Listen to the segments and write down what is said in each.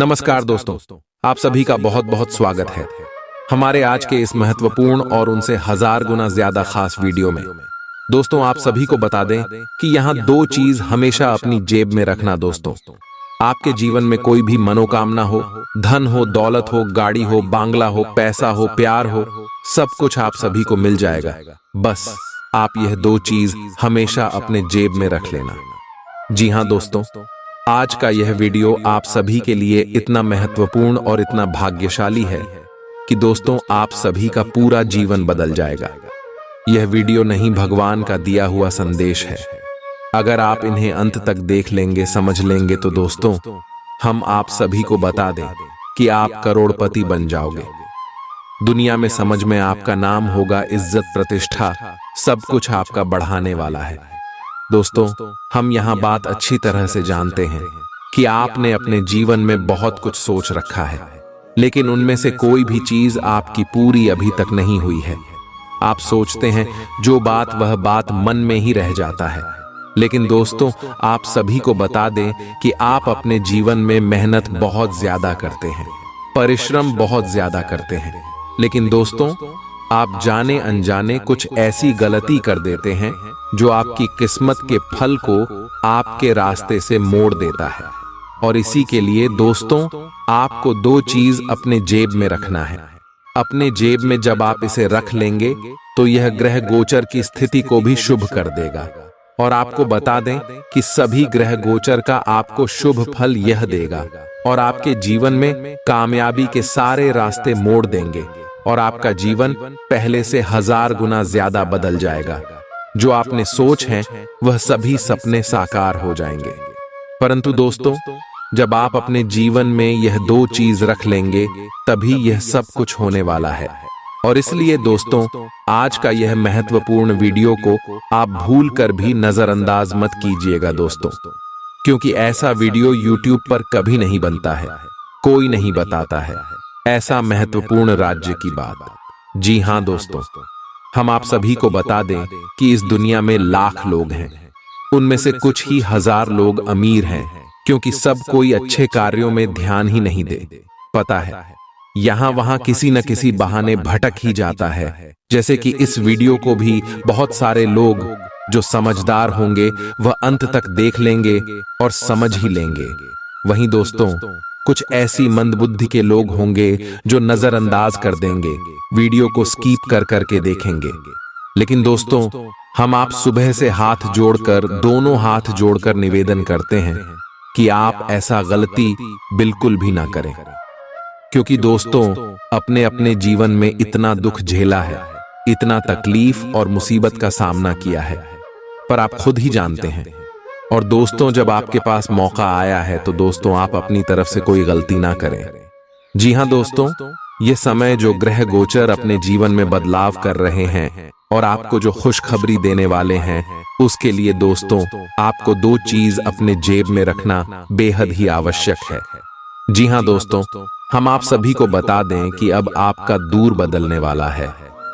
नमस्कार दोस्तों, आप सभी का बहुत बहुत स्वागत है हमारे आज के इस महत्वपूर्ण और उनसे 1000 गुना ज्यादा खास वीडियो में। दोस्तों, आप सभी को बता दें कि यहाँ दो चीज हमेशा अपनी जेब में रखना। दोस्तों, आपके जीवन में कोई भी मनोकामना हो, धन हो, दौलत हो, गाड़ी हो, बांग्ला हो, पैसा हो, प्यार हो, सब कुछ आप सभी को मिल जाएगा। बस आप यह दो चीज हमेशा अपने जेब में रख लेना। जी हाँ दोस्तों, आज का यह वीडियो आप सभी के लिए इतना महत्वपूर्ण और इतना भाग्यशाली है कि दोस्तों आप सभी का पूरा जीवन बदल जाएगा। यह वीडियो नहीं, भगवान का दिया हुआ संदेश है। अगर आप इन्हें अंत तक देख लेंगे, समझ लेंगे तो दोस्तों हम आप सभी को बता दें कि आप करोड़पति बन जाओगे। दुनिया में समझ में आपका नाम होगा, इज्जत, प्रतिष्ठा, सब कुछ आपका बढ़ाने वाला है। दोस्तों, हम यहाँ बात अच्छी तरह से जानते हैं कि आपने अपने जीवन में बहुत कुछ सोच रखा है, लेकिन उनमें से कोई भी चीज आपकी पूरी अभी तक नहीं हुई है। आप सोचते हैं जो बात वह बात मन में ही रह जाता है। लेकिन दोस्तों, आप सभी को बता दें कि आप अपने जीवन में मेहनत बहुत ज्यादा करते हैं, परिश्रम बहुत ज्यादा करते हैं, लेकिन दोस्तों आप जाने अनजाने कुछ ऐसी गलती कर देते हैं जो आपकी किस्मत के फल को आपके रास्ते से मोड़ देता है। और इसी के लिए दोस्तों आपको दो चीज अपने जेब में रखना है। अपने जेब में जब आप इसे रख लेंगे तो यह ग्रह गोचर की स्थिति को भी शुभ कर देगा। और आपको बता दें कि सभी ग्रह गोचर का आपको शुभ फल यह देगा और आपके जीवन में कामयाबी के सारे रास्ते मोड़ देंगे और आपका जीवन पहले से 1000 गुना ज्यादा बदल जाएगा। जो आपने सोच है वह सभी सपने साकार हो जाएंगे। परंतु दोस्तों, जब आप अपने जीवन में यह दो चीज रख लेंगे तभी यह सब कुछ होने वाला है। और इसलिए दोस्तों आज का यह महत्वपूर्ण वीडियो को आप भूल कर भी नजरअंदाज मत कीजिएगा दोस्तों, क्योंकि ऐसा वीडियो YouTube पर कभी नहीं बनता है, कोई नहीं बताता है ऐसा महत्वपूर्ण राज्य की बात। जी हाँ दोस्तों, हम आप सभी को बता दें कि इस दुनिया में लाख लोग हैं, उनमें से कुछ ही 1000 लोग अमीर हैं, क्योंकि सब कोई अच्छे कार्यों में ध्यान ही नहीं दे। पता है, यहाँ वहाँ किसी न किसी बहाने भटक ही जाता है। जैसे कि इस वीडियो को भी बहुत सारे लोग जो समझदार होंगे वह अंत तक देख लेंगे और समझ ही लेंगे। वहीं दोस्तों कुछ ऐसी मंदबुद्धि के लोग होंगे जो नजरअंदाज कर देंगे, वीडियो को स्किप कर करके देखेंगे। लेकिन दोस्तों हम आप सुबह से हाथ जोड़कर, दोनों हाथ जोड़कर निवेदन करते हैं कि आप ऐसा गलती बिल्कुल भी ना करें, क्योंकि दोस्तों अपने अपने जीवन में इतना दुख झेला है, इतना तकलीफ और मुसीबत का सामना किया है, पर आप खुद ही जानते हैं। और दोस्तों जब आपके पास मौका आया है तो दोस्तों आप अपनी तरफ से कोई गलती ना करें। जी हाँ दोस्तों, ये समय जो ग्रह गोचर अपने जीवन में बदलाव कर रहे हैं और आपको जो खुशखबरी देने वाले हैं, उसके लिए दोस्तों आपको दो चीज अपने जेब में रखना बेहद ही आवश्यक है। जी हाँ दोस्तों, हम आप सभी को बता दें कि अब आपका दूर बदलने वाला है।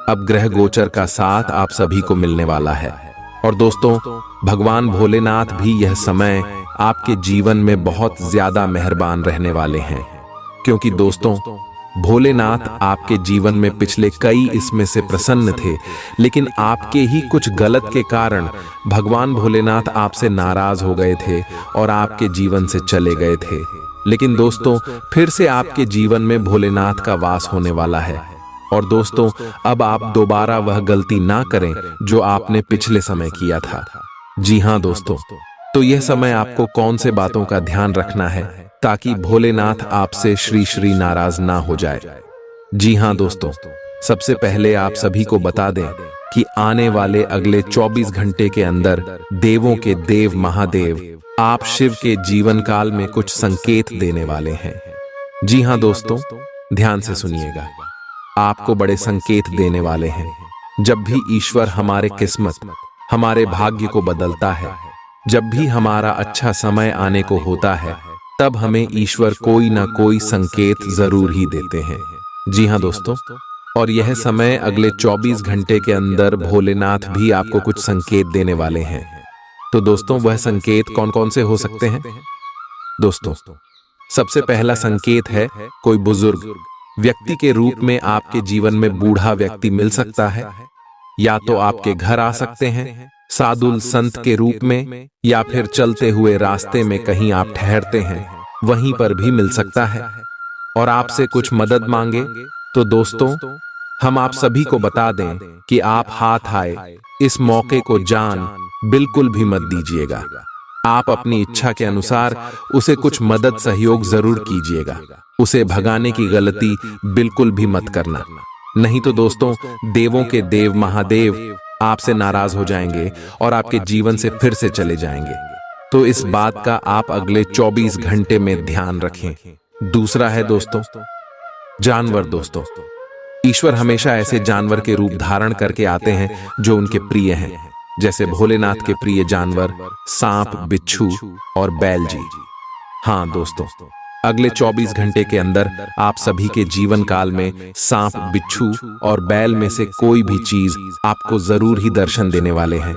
अब ग्रह गोचर का साथ आप सभी को मिलने वाला है। और दोस्तों भगवान भोलेनाथ भी यह समय आपके जीवन में बहुत ज्यादा मेहरबान रहने वाले हैं, क्योंकि दोस्तों भोलेनाथ आपके जीवन में पिछले कई इसमें से प्रसन्न थे, लेकिन आपके ही कुछ गलत के कारण भगवान भोलेनाथ आपसे नाराज हो गए थे और आपके जीवन से चले गए थे। लेकिन दोस्तों फिर से आपके जीवन में भोलेनाथ का वास होने वाला है। और दोस्तों अब आप दोबारा वह गलती ना करें जो आपने पिछले समय किया था। जी हाँ दोस्तों, तो यह समय आपको कौन से बातों का ध्यान रखना है ताकि भोलेनाथ आपसे श्री श्री नाराज ना हो जाए। जी हाँ दोस्तों, सबसे पहले आप सभी को बता दें कि आने वाले अगले 24 घंटे के अंदर देवों के देव महादेव आप शिव के जीवन काल में कुछ संकेत देने वाले हैं। जी हाँ दोस्तों, ध्यान से सुनिएगा, आपको बड़े संकेत देने वाले हैं। जब भी ईश्वर हमारे किस्मत, हमारे भाग्य को बदलता है, जब भी हमारा अच्छा समय आने को होता है, तब हमें ईश्वर कोई ना कोई संकेत जरूर ही देते हैं। जी हाँ दोस्तों, और यह समय अगले 24 घंटे के अंदर भोलेनाथ भी आपको कुछ संकेत देने वाले हैं। तो दोस्तों वह संकेत कौन कौन से हो सकते हैं? दोस्तों सबसे पहला संकेत है कोई बुजुर्ग व्यक्ति के रूप में आपके जीवन में बूढ़ा व्यक्ति मिल सकता है। या तो आपके घर आ सकते हैं साधु संत के रूप में, या फिर चलते हुए रास्ते में कहीं आप ठहरते हैं वहीं पर भी मिल सकता है और आपसे कुछ मदद मांगे। तो दोस्तों, हम आप सभी को बता दें कि आप हाथ आए इस मौके को जान बिल्कुल भी मत दीजिएगा। आप अपनी इच्छा के अनुसार उसे कुछ मदद सहयोग जरूर कीजिएगा। उसे भगाने की गलती बिल्कुल भी मत करना, नहीं तो दोस्तों देवों के देव महादेव आपसे नाराज हो जाएंगे और आपके जीवन से फिर से चले जाएंगे। तो इस बात का आप अगले 24 घंटे में ध्यान रखें। दूसरा है दोस्तों जानवर। दोस्तों, ईश्वर हमेशा ऐसे जानवर के रूप धारण करके आते हैं जो उनके प्रिय हैं, जैसे भोलेनाथ के प्रिय जानवर सांप, बिच्छू और बैल जी। हाँ दोस्तों, अगले 24 घंटे के अंदर आप सभी के जीवन काल में सांप, बिच्छू और बैल में से कोई भी चीज आपको जरूर ही दर्शन देने वाले हैं।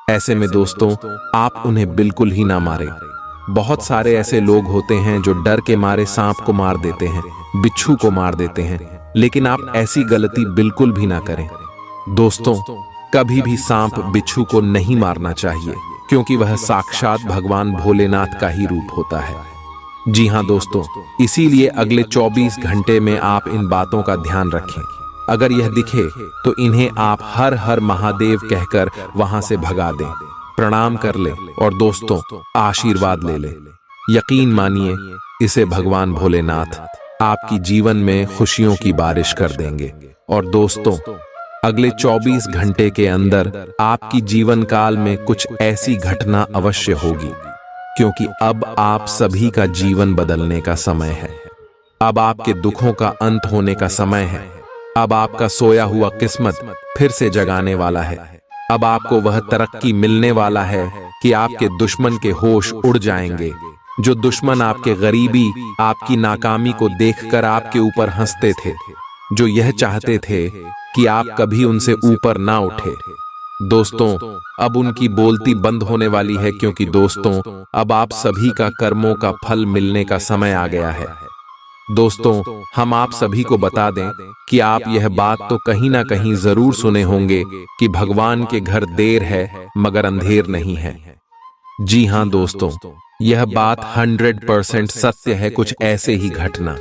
ऐसे में दोस्तों आप उन्हें बिल्कुल ही ना मारें। बहुत सारे ऐसे लोग होते हैं जो डर के मारे सांप को मार देते हैं, बिच्छू को मार देते हैं, लेकिन आप ऐसी गलती बिल्कुल भी ना करें। दोस्तों, कभी भी सांप, बिच्छू को नहीं मारना चाहिए, क्योंकि वह साक्षात भगवान भोलेनाथ का ही रूप होता है। जी हाँ दोस्तों, इसीलिए अगले 24 घंटे में आप इन बातों का ध्यान रखें। अगर यह दिखे तो इन्हें आप हर हर महादेव कहकर वहां से भगा दें, प्रणाम कर ले और दोस्तों आशीर्वाद ले ले। यकीन मानिए, इसे भगवान भोलेनाथ आपकी जीवन में खुशियों की बारिश कर देंगे। और दोस्तों, अगले 24 घंटे के अंदर आपकी जीवन काल में कुछ ऐसी घटना अवश्य होगी, क्योंकि अब आप सभी का जीवन बदलने का समय है। अब आपके दुखों का अंत होने का समय है। अब आपका सोया हुआ किस्मत फिर से जगाने वाला है। अब आपको वह तरक्की मिलने वाला है कि आपके दुश्मन के होश उड़ जाएंगे। जो दुश्मन आपके गरीबी, आपकी नाकामी को देखकर आपके ऊपर हंसते थे, जो यह चाहते थे कि आप कभी उनसे ऊपर ना उठे, दोस्तों अब उनकी बोलती बंद होने वाली है, क्योंकि दोस्तों अब आप सभी का कर्मों का फल मिलने का समय आ गया है। दोस्तों, हम आप सभी को बता दें कि आप यह बात तो कहीं ना कहीं जरूर सुने होंगे कि भगवान के घर देर है मगर अंधेर नहीं है। जी हाँ दोस्तों, यह बात 100% सत्य है। कुछ ऐसे ही घटना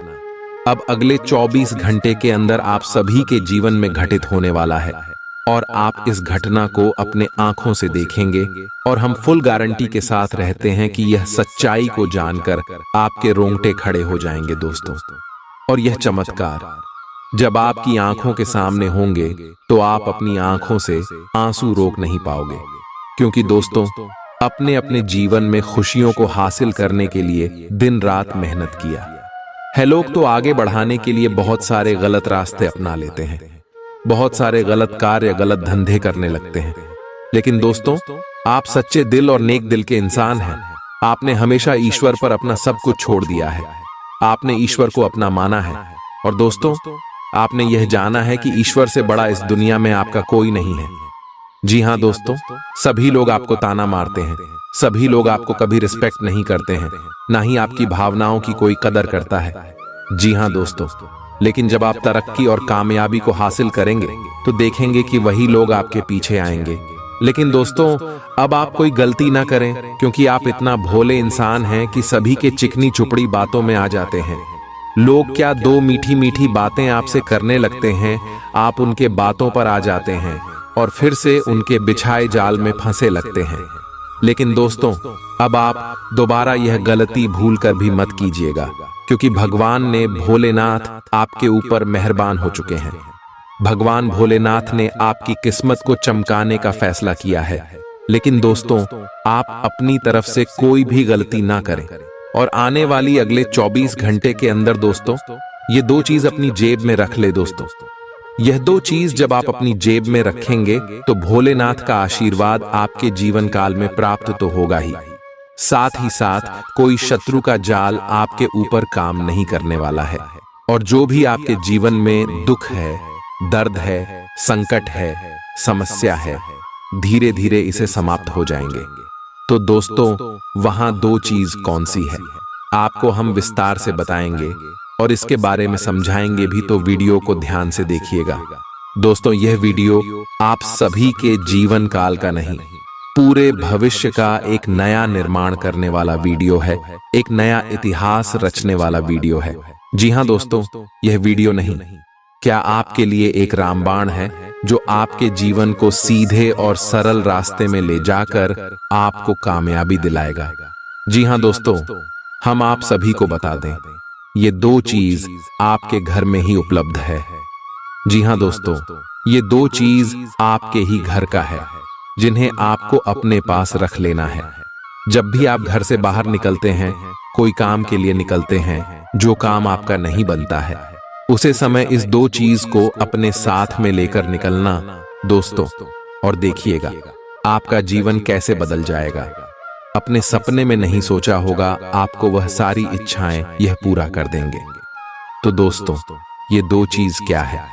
अब अगले 24 घंटे के अंदर आप सभी के जीवन में घटित होने वाला है, और आप इस घटना को अपने आंखों से देखेंगे। और हम फुल गारंटी के साथ रहते हैं कि यह सच्चाई को जानकर आपके रोंगटे खड़े हो जाएंगे दोस्तों। और यह चमत्कार जब आपकी आंखों के सामने होंगे तो आप अपनी आंखों से आंसू रोक नहीं पाओगे, क्योंकि दोस्तों अपने अपने जीवन में खुशियों को हासिल करने के लिए दिन रात मेहनत किया है। लोग तो आगे बढ़ाने के लिए बहुत सारे गलत रास्ते अपना लेते हैं, बहुत सारे गलत कार्य, गलत धंधे करने लगते हैं, लेकिन दोस्तों आप सच्चे दिल और नेक दिल के इंसान हैं। आपने हमेशा ईश्वर पर अपना सब कुछ छोड़ दिया है। आपने ईश्वर को अपना माना है, और दोस्तों आपने यह जाना है कि ईश्वर से बड़ा इस दुनिया में आपका कोई नहीं है। जी हाँ दोस्तों, सभी लोग आपको ताना मारते हैं, सभी लोग आपको कभी रिस्पेक्ट नहीं करते हैं, ना ही आपकी भावनाओं की कोई कदर करता है। जी हाँ दोस्तों, लेकिन जब आप तरक्की और कामयाबी को हासिल करेंगे तो देखेंगे कि वही लोग आपके पीछे आएंगे। लेकिन दोस्तों अब आप कोई गलती ना करें, क्योंकि आप इतना भोले इंसान हैं कि सभी के चिकनी चुपड़ी बातों में आ जाते हैं। लोग क्या दो मीठी मीठी बातें आपसे करने लगते हैं, आप उनके बातों पर आ जाते हैं और फिर से उनके बिछाए जाल में फंसे लगते हैं। लेकिन दोस्तों अब आप दोबारा यह गलती भूल कर भी मत कीजिएगा, क्योंकि भगवान ने भोलेनाथ आपके ऊपर मेहरबान हो चुके हैं। भगवान भोलेनाथ ने आपकी किस्मत को चमकाने का फैसला किया है। लेकिन दोस्तों आप अपनी तरफ से कोई भी गलती ना करें, और आने वाली अगले 24 घंटे के अंदर दोस्तों ये दो चीज अपनी जेब में रख ले। दोस्तों यह दो चीज जब आप अपनी जेब में रखेंगे तो भोलेनाथ का आशीर्वाद आपके जीवन काल में प्राप्त तो होगा ही, साथ ही साथ कोई शत्रु का जाल आपके ऊपर काम नहीं करने वाला है। और जो भी आपके जीवन में दुख है, दर्द है, संकट है, समस्या है, धीरे धीरे इसे समाप्त हो जाएंगे। तो दोस्तों वहां दो चीज कौन सी है? आपको हम विस्तार से बताएंगे और इसके बारे में समझाएंगे भी, तो वीडियो को ध्यान से देखिएगा। दोस्तों, यह वीडियो आप सभी के जीवन काल का नहीं, पूरे भविष्य का एक नया निर्माण करने वाला वीडियो है, एक नया इतिहास रचने वाला वीडियो है। जी हाँ दोस्तों, यह वीडियो नहीं, क्या आपके लिए एक रामबाण है जो आपके जीवन को सीधे और सरल रास्ते में ले जाकर आपको कामयाबी दिलाएगा। जी हाँ दोस्तों, हम आप सभी को बता दें, ये दो चीज आपके घर में ही उपलब्ध है। जी हाँ दोस्तों, ये दो चीज आपके ही घर का है, जिन्हें आपको अपने पास रख लेना है। जब भी आप घर से बाहर निकलते हैं, कोई काम के लिए निकलते हैं, जो काम आपका नहीं बनता है, उसे समय इस दो चीज को अपने साथ में लेकर निकलना दोस्तों, और देखिएगा आपका जीवन कैसे बदल जाएगा। अपने सपने में नहीं सोचा होगा, आपको वह सारी इच्छाएं यह पूरा कर देंगे। तो दोस्तों, ये दो चीज क्या है?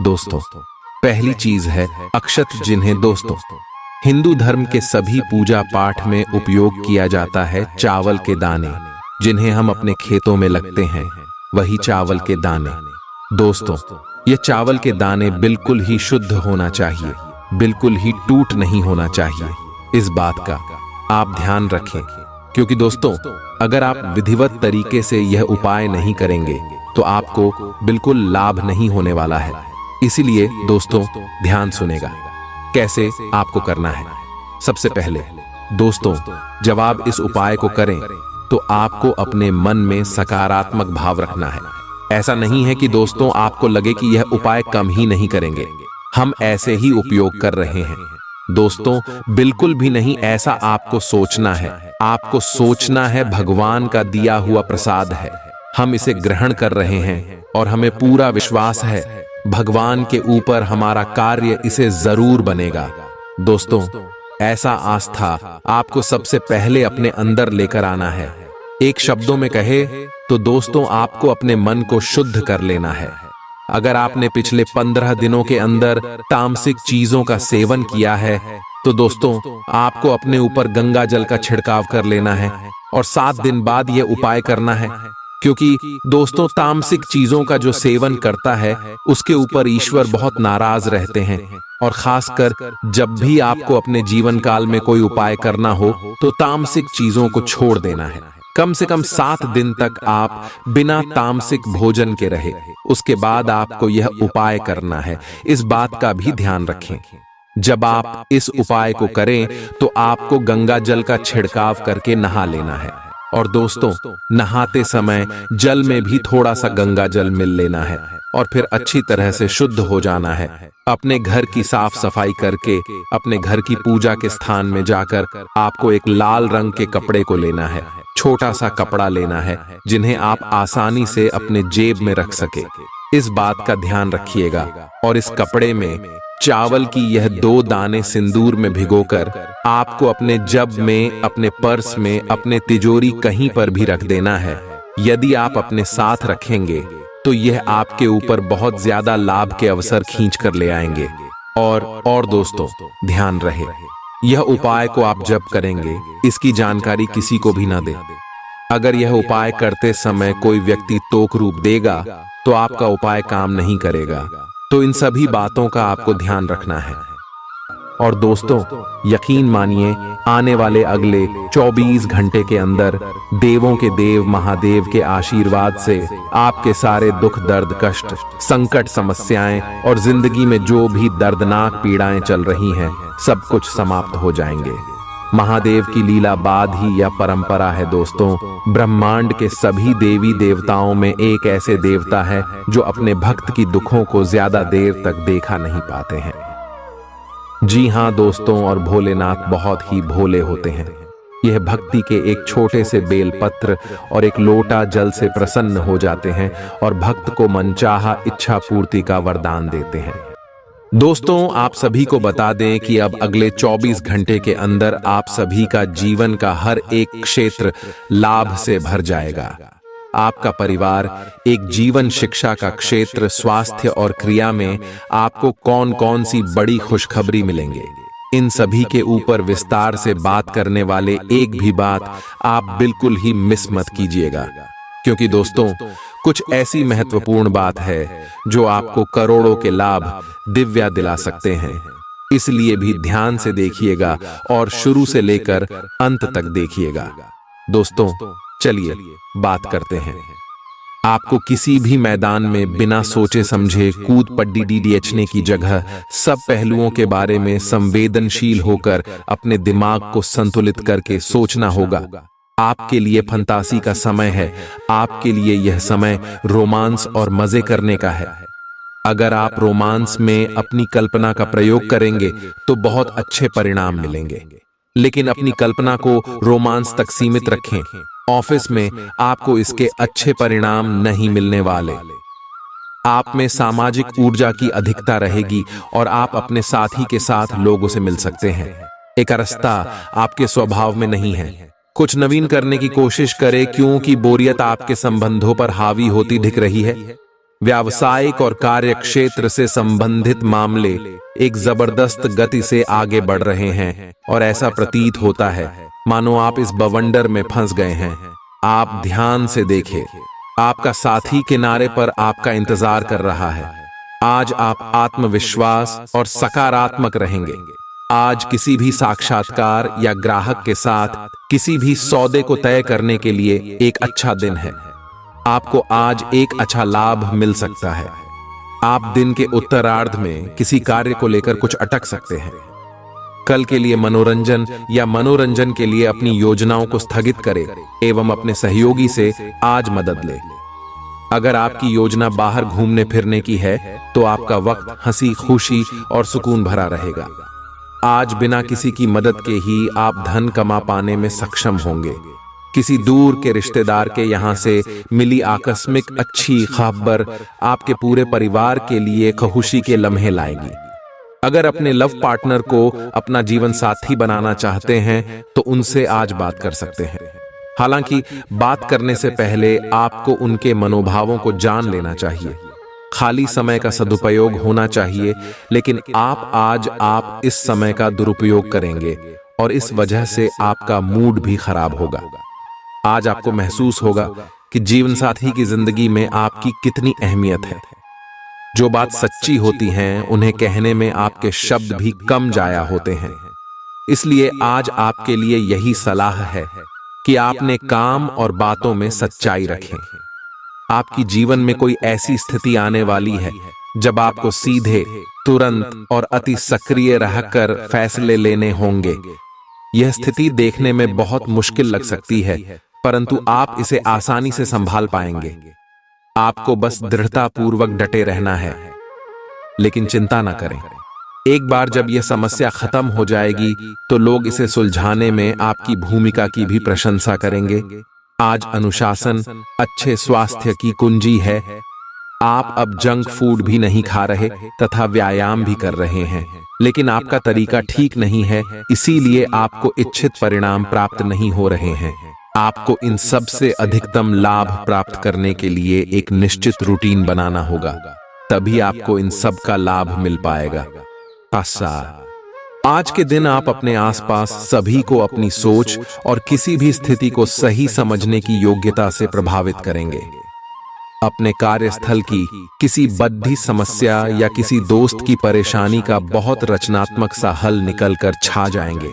दोस्तों, पहली चीज है अक्षत, जिन्हें दोस्तों हिंदू धर्म के सभी पूजा पाठ में उपयोग किया जाता है। चावल के दाने, जिन्हें हम अपने खेतों में लगते हैं, वही चावल के दाने। दोस्तों, ये चावल के दाने बिल्कुल ही शुद्ध होना चाहिए, बिल्कुल ही टूट नहीं होना चाहिए। इस बात का आप ध्यान रखें, क्योंकि दोस्तों, अगर आप विधिवत तरीके से यह उपाय नहीं करेंगे तो आपको बिल्कुल लाभ नहीं होने वाला है। इसीलिए दोस्तों, ध्यान सुनेगा कैसे आपको करना है। सबसे पहले दोस्तों, जब आप इस उपाय को करें तो आपको अपने मन में सकारात्मक भाव रखना है। ऐसा नहीं है कि दोस्तों आपको लगे कि यह उपाय कम ही नहीं करेंगे, हम ऐसे ही उपयोग कर रहे हैं। दोस्तों, बिल्कुल भी नहीं, ऐसा आपको सोचना है। आपको सोचना है भगवान का दिया हुआ प्रसाद है, हम इसे ग्रहण कर रहे हैं और हमें पूरा विश्वास है भगवान के ऊपर, हमारा कार्य इसे जरूर बनेगा। दोस्तों, ऐसा आस्था आपको सबसे पहले अपने अंदर लेकर आना है। एक शब्दों में कहे तो दोस्तों, आपको अपने मन को शुद्ध कर लेना है। अगर आपने पिछले 15 दिनों के अंदर तामसिक चीजों का सेवन किया है तो दोस्तों, आपको अपने ऊपर गंगा जल का छिड़काव कर लेना है और 7 दिन बाद यह उपाय करना है। क्योंकि दोस्तों, तामसिक चीजों का जो सेवन करता है उसके ऊपर ईश्वर बहुत नाराज रहते हैं। और खासकर जब भी आपको अपने जीवन काल में कोई उपाय करना हो तो तामसिक चीजों को छोड़ देना है। कम से कम 7 दिन तक आप बिना तामसिक भोजन के रहे, उसके बाद आपको यह उपाय करना है। इस बात का भी ध्यान रखें। जब आप इस उपाय को करें तो आपको गंगा जल का छिड़काव करके नहा लेना है। और दोस्तों, नहाते समय जल में भी थोड़ा सा गंगा जल मिल लेना है और फिर अच्छी तरह से शुद्ध हो जाना है। अपने घर की साफ सफाई करके अपने घर की पूजा के स्थान में जाकर आपको एक लाल रंग के कपड़े को लेना है। छोटा सा कपड़ा लेना है, जिन्हें आप आसानी से अपने जेब में रख सके। इस बात का ध्यान रखिएगा। और इस कपड़े में चावल की यह 2 दाने सिंदूर में भिगोकर आपको अपने जब में, अपने पर्स में, अपने तिजोरी कहीं पर भी रख देना है। यदि आप अपने साथ रखेंगे तो यह आपके ऊपर बहुत ज्यादा लाभ के अवसर खींच कर ले आएंगे। और दोस्तों, ध्यान रहे, यह उपाय को आप जब करेंगे इसकी जानकारी किसी को भी ना दें। अगर यह उपाय करते समय कोई व्यक्ति तोक रूप देगा तो आपका उपाय काम नहीं करेगा। तो इन सभी बातों का आपको ध्यान रखना है। और दोस्तों, यकीन मानिए, आने वाले अगले 24 घंटे के अंदर देवों के देव महादेव के आशीर्वाद से आपके सारे दुख, दर्द, कष्ट, संकट, समस्याएं और जिंदगी में जो भी दर्दनाक पीड़ाएं चल रही हैं, सब कुछ समाप्त हो जाएंगे। महादेव की लीला बाद ही यह परंपरा है दोस्तों। ब्रह्मांड के सभी देवी देवताओं में एक ऐसे देवता है जो अपने भक्त की दुखों को ज्यादा देर तक देखा नहीं पाते हैं। जी हाँ दोस्तों, और भोलेनाथ बहुत ही भोले होते हैं। यह भक्ति के एक छोटे से बेलपत्र और एक लोटा जल से प्रसन्न हो जाते हैं और भक्त को मनचाहा इच्छा पूर्ति का वरदान देते हैं। दोस्तों, आप सभी को बता दें कि अब अगले 24 घंटे के अंदर आप सभी का जीवन का हर एक क्षेत्र लाभ से भर जाएगा। आपका परिवार, एक जीवन शिक्षा का क्षेत्र, स्वास्थ्य और क्रिया में आपको कौन कौन सी बड़ी खुशखबरी मिलेंगे, इन सभी के ऊपर विस्तार से बात करने वाले एक भी बात आप बिल्कुल ही मिस मत कीजिएगा, क्योंकि दोस्तों कुछ ऐसी महत्वपूर्ण बात है जो आपको करोड़ों के लाभ दिव्या दिला सकते हैं। इसलिए भी ध्यान से देखिएगा और शुरू से लेकर अंत तक देखिएगा। दोस्तों चलिए बात करते हैं। आपको किसी भी मैदान में बिना सोचे समझे कूद पड्डी डीडीएचने की जगह सब पहलुओं के बारे में संवेदनशील होकर अपने दिमाग को संतुलित करके सोचना होगा। आपके लिए फंतासी का समय है। आपके लिए यह समय रोमांस और मजे करने का है। अगर आप रोमांस में अपनी कल्पना का प्रयोग करेंगे तो बहुत अच्छे परिणाम मिलेंगे, लेकिन अपनी कल्पना को रोमांस तक सीमित रखें। ऑफिस में आपको इसके अच्छे परिणाम नहीं मिलने वाले। आप में सामाजिक ऊर्जा की अधिकता रहेगी और आप अपने साथी के साथ लोगों से मिल सकते हैं। एकरसता आपके स्वभाव में नहीं है। कुछ नवीन करने की कोशिश करें, क्योंकि बोरियत आपके संबंधों पर हावी होती दिख रही है। व्यावसायिक और कार्य क्षेत्र से संबंधित मामले एक जबरदस्त गति से आगे बढ़ रहे हैं और ऐसा प्रतीत होता है मानो आप इस बवंडर में फंस गए हैं। आप ध्यान से देखें, आपका साथी किनारे पर आपका इंतजार कर रहा है। आज आप आत्मविश्वास और सकारात्मक रहेंगे। आज किसी भी साक्षात्कार या ग्राहक के साथ किसी भी सौदे को तय करने के लिए एक अच्छा दिन है। आपको आज एक अच्छा लाभ मिल सकता है। आप दिन के उत्तरार्ध में किसी कार्य को लेकर कुछ अटक सकते हैं। कल के लिए मनोरंजन या मनोरंजन के लिए अपनी योजनाओं को स्थगित करें एवं अपने सहयोगी से आज मदद लें। अगर आपकी योजना बाहर घूमने फिरने की है तो आपका वक्त हंसी खुशी और सुकून भरा रहेगा। आज बिना किसी की मदद के ही आप धन कमा पाने में सक्षम होंगे। किसी दूर के रिश्तेदार के यहाँ से मिली आकस्मिक अच्छी खबर आपके पूरे परिवार के लिए खुशी के लम्हे लाएगी। अगर अपने लव पार्टनर को अपना जीवन साथी बनाना चाहते हैं तो उनसे आज बात कर सकते हैं। हालांकि बात करने से पहले आपको उनके मनोभावों को जान लेना चाहिए। खाली समय का सदुपयोग होना चाहिए, लेकिन आप इस समय का दुरुपयोग करेंगे और इस वजह से आपका मूड भी खराब होगा। आज आपको महसूस होगा कि जीवन साथी की जिंदगी में आपकी कितनी अहमियत है। जो बात सच्ची होती हैं उन्हें कहने में आपके शब्द भी कम जाया होते हैं। इसलिए आज आपके लिए यही सलाह है कि आपने काम और बातों में सच्चाई रखें। आपकी जीवन में कोई ऐसी स्थिति आने वाली है जब आपको सीधे, तुरंत और अति सक्रिय रहकर फैसले लेने होंगे। यह स्थिति देखने में बहुत मुश्किल लग सकती है, परंतु आप इसे आसानी से संभाल पाएंगे। आपको बस दृढ़ता पूर्वक डटे रहना है, लेकिन चिंता न करें। एक बार जब यह समस्या खत्म हो जाएगी तो लोग इसे सुलझाने में आपकी भूमिका की भी प्रशंसा करेंगे। आज अनुशासन अच्छे स्वास्थ्य की कुंजी है। आप अब जंक फूड भी नहीं खा रहे तथा व्यायाम भी कर रहे हैं, लेकिन आपका तरीका ठीक नहीं है, इसीलिए आपको इच्छित परिणाम प्राप्त नहीं हो रहे हैं। आपको इन सब से अधिकतम लाभ प्राप्त करने के लिए एक निश्चित रूटीन बनाना होगा, तभी आपको इन सब का लाभ मिल पाएगा। आज के दिन आप अपने आसपास सभी को अपनी सोच और किसी भी स्थिति को सही समझने की योग्यता से प्रभावित करेंगे। अपने कार्यस्थल की किसी बद्धी समस्या या किसी दोस्त की परेशानी का बहुत रचनात्मक सा हल निकलकर छा जाएंगे।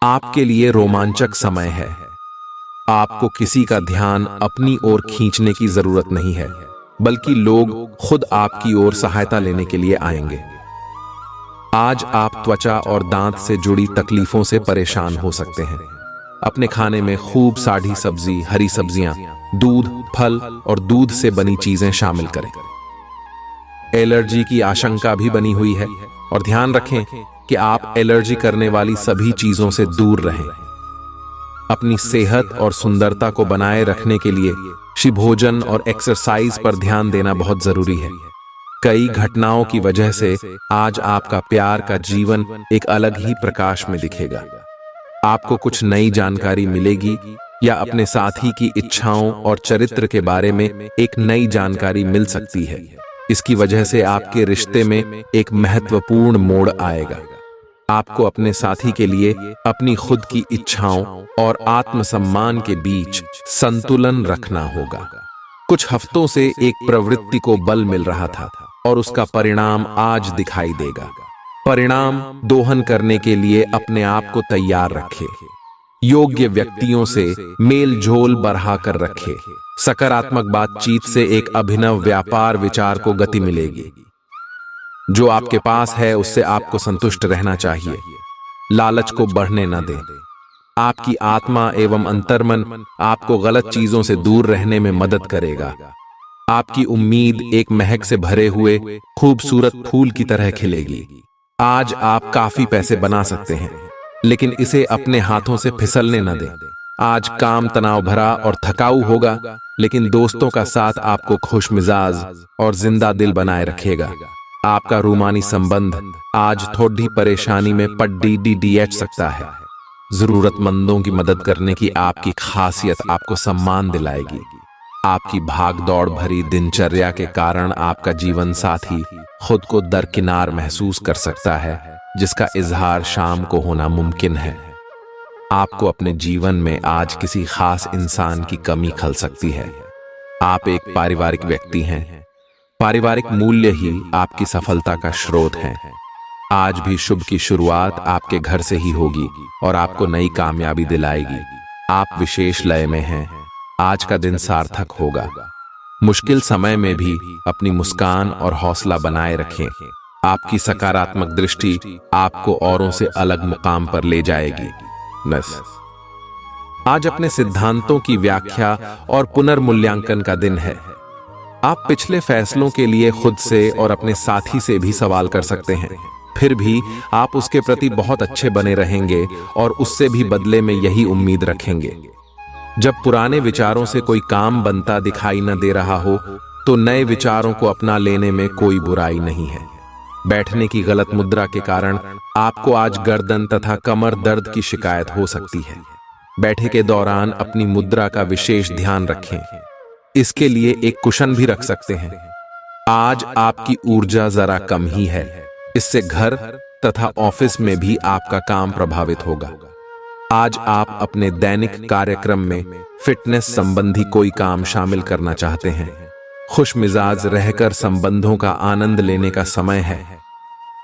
आपके लिए रोमांचक समय है। आपको किसी का ध्यान अपनी ओर खींचने की जरूरत नहीं है, बल्कि लोग खुद आपकी ओर सहायता लेने के लिए आएंगे। आज आप त्वचा और दांत से जुड़ी तकलीफों से परेशान हो सकते हैं। अपने खाने में खूब साड़ी सब्जी, हरी सब्जियां, दूध, फल और दूध से बनी चीजें शामिल करें। एलर्जी की आशंका भी बनी हुई है और ध्यान रखें कि आप एलर्जी करने वाली सभी चीजों से दूर रहें। अपनी सेहत और सुंदरता को बनाए रखने के लिए शिभोजन और एक्सरसाइज पर ध्यान देना बहुत जरूरी है। कई घटनाओं की वजह से आज आपका प्यार का जीवन एक अलग ही प्रकाश में दिखेगा। आपको कुछ नई जानकारी मिलेगी या अपने साथी की इच्छाओं और चरित्र के बारे में एक नई जानकारी मिल सकती है। इसकी वजह से आपके रिश्ते में एक महत्वपूर्ण मोड़ आएगा। आपको अपने साथी के लिए अपनी खुद की इच्छाओं और आत्मसम्मान के बीच संतुलन रखना होगा। कुछ हफ्तों से एक प्रवृत्ति को बल मिल रहा था और उसका परिणाम आज दिखाई देगा। परिणाम दोहन करने के लिए अपने आप को तैयार रखें। योग्य व्यक्तियों से मेल झोल बढ़ा कर रखें। सकारात्मक बातचीत से एक अभिनव व्यापार विचार को गति मिलेगी। जो आपके पास है उससे आपको संतुष्ट रहना चाहिए। लालच को बढ़ने न दें। आपकी आत्मा एवं अंतर्मन आपको गलत चीजों से दूर रहने में मदद करेगा। आपकी उम्मीद एक महक से भरे हुए खूबसूरत फूल की तरह खिलेगी। आज आप काफी पैसे बना सकते हैं, लेकिन इसे अपने हाथों से फिसलने न दें। आज काम तनाव भरा और थकाऊ होगा, लेकिन दोस्तों का साथ आपको खुश मिजाज और जिंदा दिल बनाए रखेगा। आपका रूमानी संबंध आज थोड़ी परेशानी में पड़ सकता है। जरूरतमंदों की मदद करने की आपकी खासियत आपको सम्मान दिलाएगी। आपकी भाग दौड़ भरी दिनचर्या के कारण आपका जीवन साथी खुद को दरकिनार महसूस कर सकता है, जिसका इजहार शाम को होना मुमकिन है। आपको अपने जीवन में आज किसी खास इंसान की कमी खल सकती है। आप एक पारिवारिक व्यक्ति हैं। पारिवारिक मूल्य ही आपकी सफलता का स्रोत है। आज भी शुभ की शुरुआत आपके घर से ही होगी और आपको नई कामयाबी दिलाएगी। आप विशेष लय में हैं। आज का दिन सार्थक होगा। मुश्किल समय में भी अपनी मुस्कान और हौसला बनाए रखें। आपकी सकारात्मक दृष्टि आपको औरों से अलग मुकाम पर ले जाएगी। आज अपने सिद्धांतों की व्याख्या और पुनर्मूल्यांकन का दिन है। आप पिछले फैसलों के लिए खुद से और अपने साथी से भी सवाल कर सकते हैं। फिर भी आप उसके प्रति बहुत अच्छे बने रहेंगे और उससे भी बदले में यही उम्मीद रखेंगे। जब पुराने विचारों से कोई काम बनता दिखाई न दे रहा हो, तो नए विचारों को अपना लेने में कोई बुराई नहीं है। बैठने की गलत मुद्रा के कारण आपको आज गर्दन तथा कमर दर्द की शिकायत हो सकती है। बैठे के दौरान अपनी मुद्रा का विशेष ध्यान रखें। इसके लिए एक कुशन भी रख सकते हैं। आज आपकी ऊर्जा जरा कम ही है। इससे घर तथा ऑफिस में भी आपका काम प्रभावित होगा। आज आप अपने दैनिक कार्यक्रम में फिटनेस संबंधी कोई काम शामिल करना चाहते हैं। खुश मिजाज रहकर संबंधों का आनंद लेने का समय है।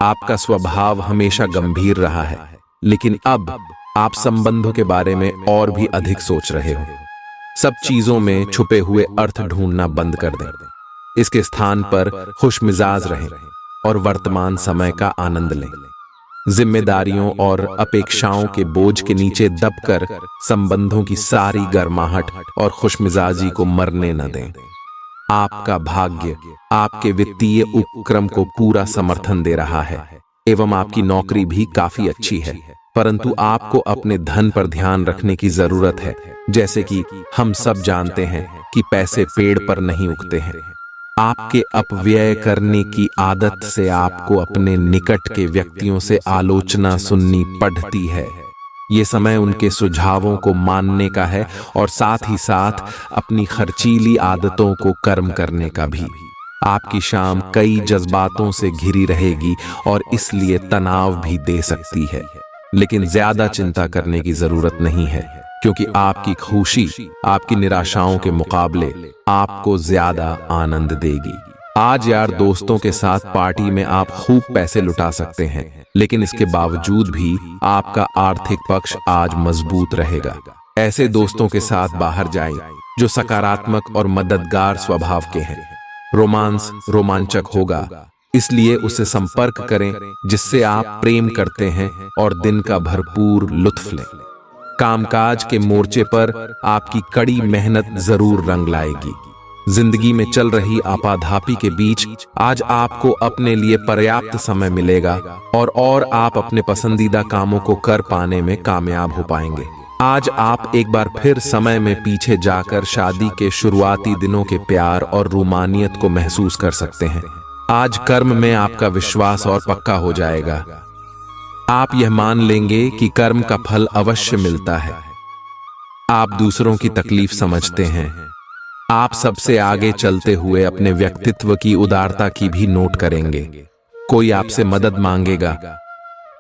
आपका स्वभाव हमेशा गंभीर रहा है, लेकिन अब आप संबंधों के बारे में और भी अधिक सोच रहे हो। सब चीजों में छुपे हुए अर्थ ढूंढना बंद कर दें। इसके स्थान पर खुश मिजाज रहें और वर्तमान समय का आनंद लें। जिम्मेदारियों और अपेक्षाओं के बोझ के नीचे दबकर संबंधों की सारी गर्माहट और खुशमिजाजी को मरने न दें। आपका भाग्य आपके वित्तीय उपक्रम को पूरा समर्थन दे रहा है एवं आपकी नौकरी भी काफी अच्छी है, परंतु आपको अपने धन पर ध्यान रखने की जरूरत है। जैसे कि हम सब जानते हैं कि पैसे पेड़ पर नहीं उगते हैं। आपके अपव्यय करने की आदत से आपको अपने निकट के व्यक्तियों से आलोचना सुननी पड़ती है। ये समय उनके सुझावों को मानने का है और साथ ही साथ अपनी खर्चीली आदतों को कर्म करने का भी। आपकी शाम कई जज्बातों से घिरी रहेगी और इसलिए तनाव भी दे सकती है, लेकिन ज्यादा चिंता करने की जरूरत नहीं है, क्योंकि आपकी खुशी आपकी निराशाओं के मुकाबले आपको ज्यादा आनंद देगी। आज यार दोस्तों के साथ पार्टी में आप खूब पैसे लुटा सकते हैं, लेकिन इसके बावजूद भी आपका आर्थिक पक्ष आज मजबूत रहेगा। ऐसे दोस्तों के साथ बाहर जाएं जो सकारात्मक और मददगार स्वभाव के हैं। रोमांस रोमांचक होगा, इसलिए उसे संपर्क करें जिससे आप प्रेम करते हैं और दिन का भरपूर लुत्फ लें। कामकाज के मोर्चे पर आपकी कड़ी मेहनत जरूर रंग लाएगी। जिंदगी में चल रही आपाधापी के बीच आज आपको अपने लिए पर्याप्त समय मिलेगा और आप अपने पसंदीदा कामों को कर पाने में कामयाब हो पाएंगे। आज आप एक बार फिर समय में पीछे जाकर शादी के शुरुआती दिनों के प्यार और रूमानियत को महसूस कर सकते हैं। आज कर्म में आपका विश्वास और पक्का हो जाएगा। आप यह मान लेंगे कि कर्म का फल अवश्य मिलता है। आप दूसरों की तकलीफ समझते हैं। आप सबसे आगे चलते हुए अपने व्यक्तित्व की उदारता की भी नोट करेंगे। कोई आपसे मदद मांगेगा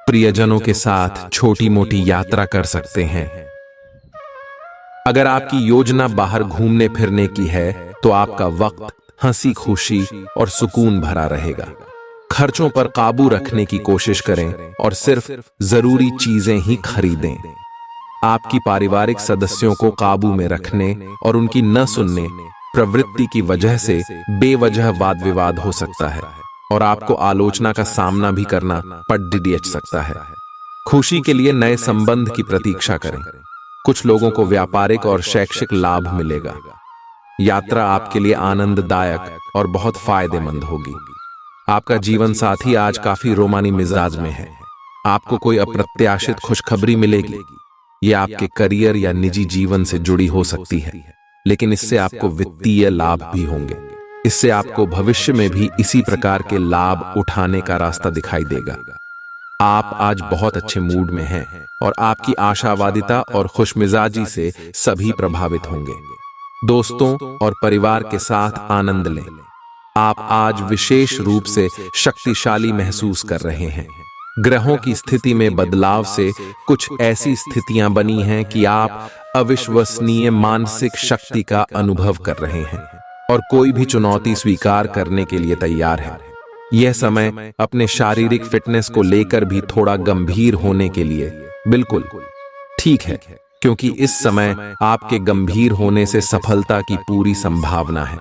प्रियजनों के साथ छोटी मोटी यात्रा कर सकते हैं। अगर आपकी योजना बाहर घूमने फिरने की है तो आपका वक्त हंसी खुशी और सुकून भरा रहेगा। खर्चों पर काबू रखने की कोशिश करें और सिर्फ जरूरी चीजें ही खरीदें। आपकी पारिवारिक सदस्यों को काबू में रखने और उनकी न सुनने प्रवृत्ति की वजह से बेवजह वाद विवाद हो सकता है और आपको आलोचना का सामना भी करना पड़ सकता है। खुशी के लिए नए संबंध की प्रतीक्षा करें। कुछ लोगों को व्यापारिक और शैक्षिक लाभ मिलेगा। यात्रा आपके लिए आनंददायक और बहुत फायदेमंद होगी। आपका जीवन साथी आज काफी रोमानी मिजाज में है। आपको कोई अप्रत्याशित खुशखबरी मिलेगी। ये आपके करियर या निजी जीवन से जुड़ी हो सकती है, लेकिन इससे आपको वित्तीय लाभ भी होंगे। इससे आपको भविष्य में भी इसी प्रकार के लाभ उठाने का रास्ता दिखाई देगा। आप आज बहुत अच्छे मूड में हैं और आपकी आशावादिता और खुशमिजाजी से सभी प्रभावित होंगे। दोस्तों और परिवार के साथ आनंद लें। आप आज विशेष रूप से शक्तिशाली महसूस कर रहे हैं। ग्रहों की स्थिति में बदलाव से कुछ ऐसी स्थितियां बनी हैं कि आप अविश्वसनीय मानसिक शक्ति का अनुभव कर रहे हैं और कोई भी चुनौती स्वीकार करने के लिए तैयार है। यह समय अपने शारीरिक फिटनेस को लेकर भी थोड़ा गंभीर होने के लिए बिल्कुल ठीक है, क्योंकि इस समय आपके गंभीर होने से सफलता की पूरी संभावना है।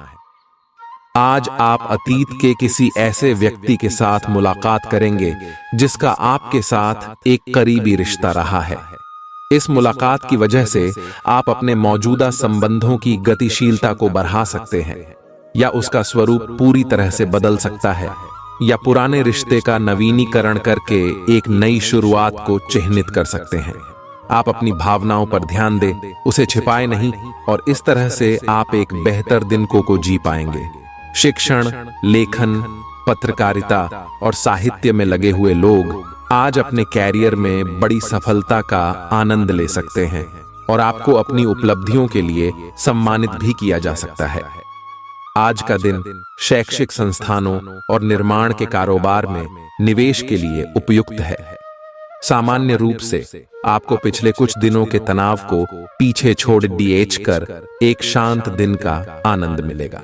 आज आप अतीत के किसी ऐसे व्यक्ति के साथ मुलाकात करेंगे जिसका आपके साथ एक करीबी रिश्ता रहा है। इस मुलाकात की वजह से आप अपने मौजूदा संबंधों की गतिशीलता को बढ़ा सकते हैं, या उसका स्वरूप पूरी तरह से बदल सकता है, या पुराने रिश्ते का नवीनीकरण करके एक नई शुरुआत को चिह्नित कर सकते हैं। आप अपनी भावनाओं पर ध्यान दें, उसे छिपाए नहीं, और इस तरह से आप एक बेहतर दिन को जी पाएंगे। शिक्षण, लेखन, पत्रकारिता और साहित्य में लगे हुए लोग आज अपने कैरियर में बड़ी सफलता का आनंद ले सकते हैं और आपको अपनी उपलब्धियों के लिए सम्मानित भी किया जा सकता है। आज का दिन शैक्षिक संस्थानों और निर्माण के कारोबार में निवेश के लिए उपयुक्त है। सामान्य रूप से आपको पिछले कुछ दिनों के तनाव को पीछे छोड़ कर एक शांत दिन का आनंद मिलेगा।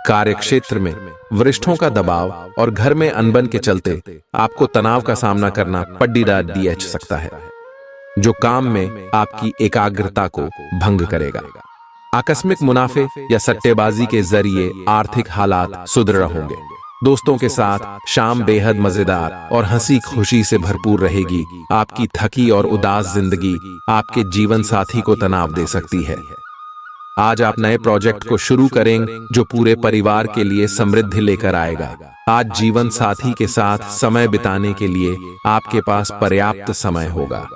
कार्यक्षेत्र में वरिष्ठों का दबाव और घर में अनबन के चलते आपको तनाव का सामना करना पड़ सकता है, जो काम में आपकी एकाग्रता को भंग करेगा। आकस्मिक मुनाफे या सट्टेबाजी के जरिए आर्थिक हालात सुदृढ़ होंगे। दोस्तों के साथ शाम बेहद मजेदार और हंसी खुशी से भरपूर रहेगी। आपकी थकी और उदास जिंदगी आपके जीवन साथी को तनाव दे सकती है। आज आप नए प्रोजेक्ट को शुरू करेंगे जो पूरे परिवार के लिए समृद्धि लेकर आएगा। आज जीवन साथी के साथ समय बिताने के लिए आपके पास पर्याप्त समय होगा।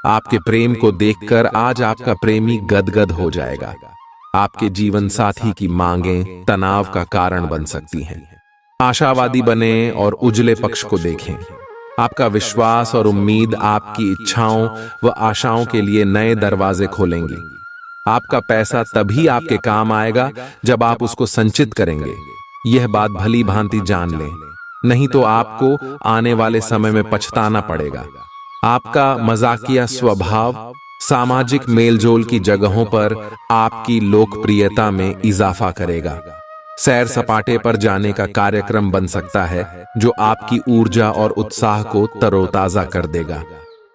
आपके प्रेम को देखकर आज आपका प्रेमी गदगद हो जाएगा। आपके जीवन साथी की मांगें तनाव का कारण बन सकती हैं। आशावादी बने और उजले पक्ष को देखें। आपका विश्वास और उम्मीद आपकी इच्छाओं व आशाओं के लिए नए दरवाजे खोलेंगी। आपका पैसा तभी आपके काम आएगा जब आप उसको संचित करेंगे। यह बात भली भांति जान लें, नहीं तो आपको आने वाले समय में पछताना पड़ेगा। आपका मजाकिया स्वभाव सामाजिक मेलजोल की जगहों पर आपकी लोकप्रियता में इजाफा करेगा। सैर सपाटे पर जाने का कार्यक्रम बन सकता है जो आपकी ऊर्जा और उत्साह को तरोताजा कर देगा।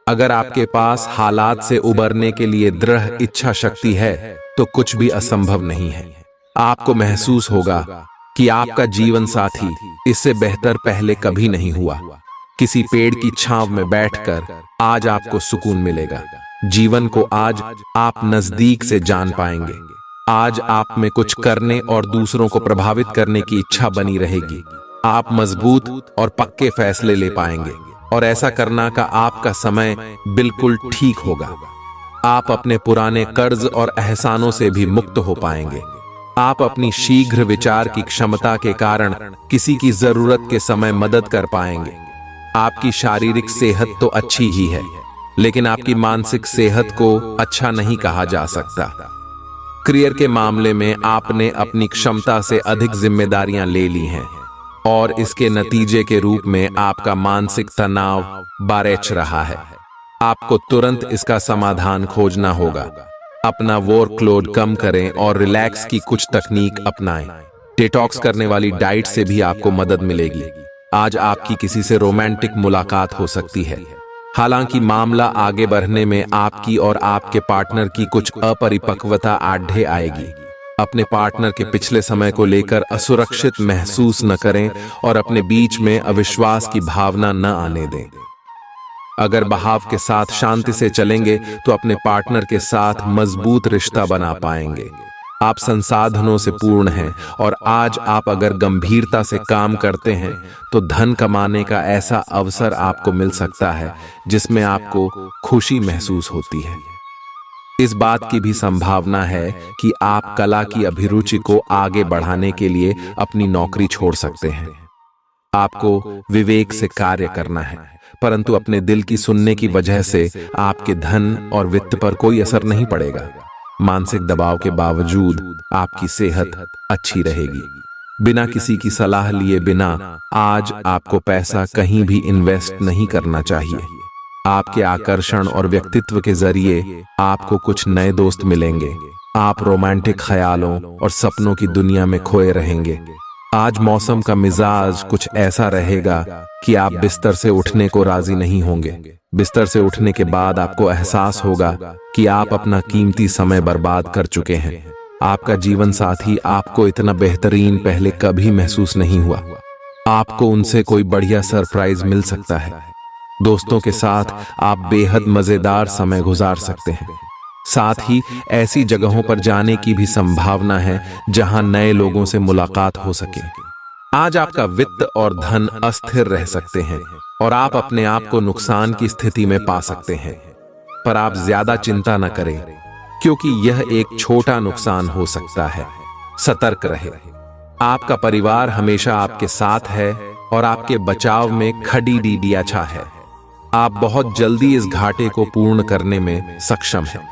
अगर आपके पास हालात से उबरने के लिए दृढ़ इच्छा शक्ति है तो कुछ भी असंभव नहीं है। आपको महसूस होगा कि आपका जीवन साथी इससे बेहतर पहले कभी नहीं हुआ। किसी पेड़ की छांव में बैठकर आज आपको सुकून मिलेगा। जीवन को आज आप नजदीक से जान पाएंगे। आज आप में कुछ करने और दूसरों को प्रभावित करने की इच्छा बनी रहेगी। आप मजबूत और पक्के फैसले ले पाएंगे और ऐसा करना का आपका समय बिल्कुल ठीक होगा। आप अपने पुराने कर्ज और एहसानों से भी मुक्त हो पाएंगे। आप अपनी शीघ्र विचार की क्षमता के कारण किसी की जरूरत के समय मदद कर पाएंगे। आपकी शारीरिक सेहत तो अच्छी ही है, लेकिन आपकी मानसिक सेहत को अच्छा नहीं कहा जा सकता। करियर के मामले में आपने अपनी क्षमता से अधिक जिम्मेदारियां ले ली हैं। और इसके नतीजे के रूप में आपका मानसिक तनाव बढ़ रहा है। आपको तुरंत इसका समाधान खोजना होगा। अपना वर्कलोड कम करें और रिलैक्स की कुछ तकनीक अपनाएं। डिटॉक्स करने वाली डाइट से भी आपको मदद मिलेगी। आज आपकी किसी से रोमांटिक मुलाकात हो सकती है। हालांकि मामला आगे बढ़ने में आपकी और आपके पार्टनर की कुछ अपरिपक्वता आढ़े आएगी। अपने पार्टनर के पिछले समय को लेकर असुरक्षित महसूस न करें और अपने बीच में अविश्वास की भावना न आने दें। अगर बहाव के साथ शांति से चलेंगे तो अपने पार्टनर के साथ मजबूत रिश्ता बना पाएंगे। आप संसाधनों से पूर्ण हैं और आज आप अगर गंभीरता से काम करते हैं तो धन कमाने का ऐसा अवसर आपको मिल सकता है जिसमें आपको खुशी महसूस होती है। इस बात की भी संभावना है कि आप कला की अभिरुचि को आगे बढ़ाने के लिए अपनी नौकरी छोड़ सकते हैं। आपको विवेक से कार्य करना है, परंतु अपने दिल की सुनने की वजह से आपके धन और वित्त पर कोई असर नहीं पड़ेगा। मानसिक दबाव के बावजूद आपकी सेहत अच्छी रहेगी। बिना किसी की सलाह लिए बिना आज आपको पैसा कहीं भी इन्वेस्ट नहीं करना चाहिए। आपके आकर्षण और व्यक्तित्व के जरिए आपको कुछ नए दोस्त मिलेंगे। आप रोमांटिक ख्यालों और सपनों की दुनिया में खोए रहेंगे। आज मौसम का मिजाज कुछ ऐसा रहेगा कि आप बिस्तर से उठने को राजी नहीं होंगे। बिस्तर से उठने के बाद आपको एहसास होगा कि आप अपना कीमती समय बर्बाद कर चुके हैं। आपका जीवन साथी आपको इतना बेहतरीन पहले कभी महसूस नहीं हुआ। आपको उनसे कोई बढ़िया सरप्राइज मिल सकता है। दोस्तों के साथ आप बेहद मजेदार समय गुजार सकते हैं। साथ ही ऐसी जगहों पर जाने की भी संभावना है जहां नए लोगों से मुलाकात हो सके। आज आपका वित्त और धन अस्थिर रह सकते हैं और आप अपने आप को नुकसान की स्थिति में पा सकते हैं, पर आप ज्यादा चिंता न करें क्योंकि यह एक छोटा नुकसान हो सकता है। सतर्क रहे। आपका परिवार हमेशा आपके साथ है और आपके बचाव में खड़ी डीडिया छा है। आप बहुत जल्दी इस घाटे को पूर्ण करने में सक्षम हैं।